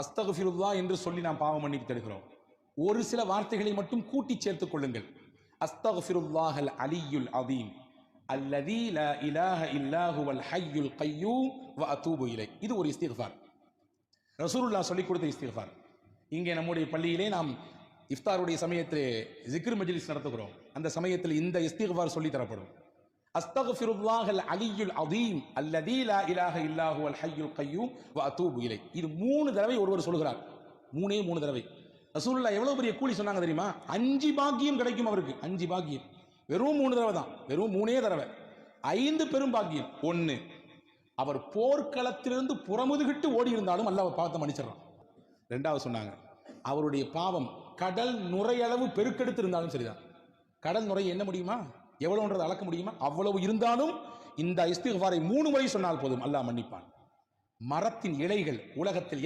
அஸ்தக்ஃபிருல்லாஹ் என்று சொல்லி நாம் பாவ மன்னிப்பு தருகிறோம். ஒரு சில வார்த்தைகளை மட்டும் கூட்டி சேர்த்துக் கொள்ளுங்கள். அஸ்தக்ஃபிருல்லாஹல் அலியுல் அதீம் அல்லதீ லா இலாஹ இல்லா ஹுவல் ஹய்யுல் கய்யூம் வ அதூபு இலை. இது ஒரு இஸ்திக்ஃபார். ரசூலுல்லாஹ் சொல்லிக் கொடுத்த இஸ்திக்ஃபார். இங்கே நம்முடைய பள்ளியிலே நாம் இஃப்தாருடைய சமயத்திலே ஜிக்ர் மஜ்லிஸ் நடத்துகிறோம். அந்த சமயத்தில் இந்த இஸ்திக்ஃபார் சொல்லி தரப்படும். அஸ்தக்ஃபிருல்லாஹல் அலியுல் அதீம் அல்லதீ லா இலாஹ இல்லா ஹுவல் ஹய்யுல் கய்யூம் வ அதூபு இலை. இது 3 தடவை ஒருவர் சொல்கிறார். 3 தடவை. ரசூலுல்லாஹ் எவ்வளவு பெரிய கூலி சொன்னாங்க தெரியுமா? 5 பாக்கியம் கிடைக்கும் அவருக்கு. 5 பாக்கியம். வெறும் 3 தடவை தான். வெறும் 3 தடவை. 5 பெரும் பாக்கியம். 1, அவர் போர்க்களத்திலிருந்து புறமுதுகிட்டு ஓடி இருந்தாலும் அல்லாஹ் பாவத்தை மன்னிச்சிடறான். 2வது சொன்னாங்க, அவருடைய பாவம் கடல் நுரையளவு பெருக்கெடுத்து இருந்தாலும் சரிதான். கடல் நுரை என்ன முடியுமா? எவ்வளவுன்றது அளக்க முடியுமா? அவ்வளவு இருந்தாலும் இந்த இஸ்திக்ஃபாரை 3 முறை சொன்னால் போதும், அல்லாஹ் மன்னிப்பான். மரத்தின் இலைகள் உலகத்தில்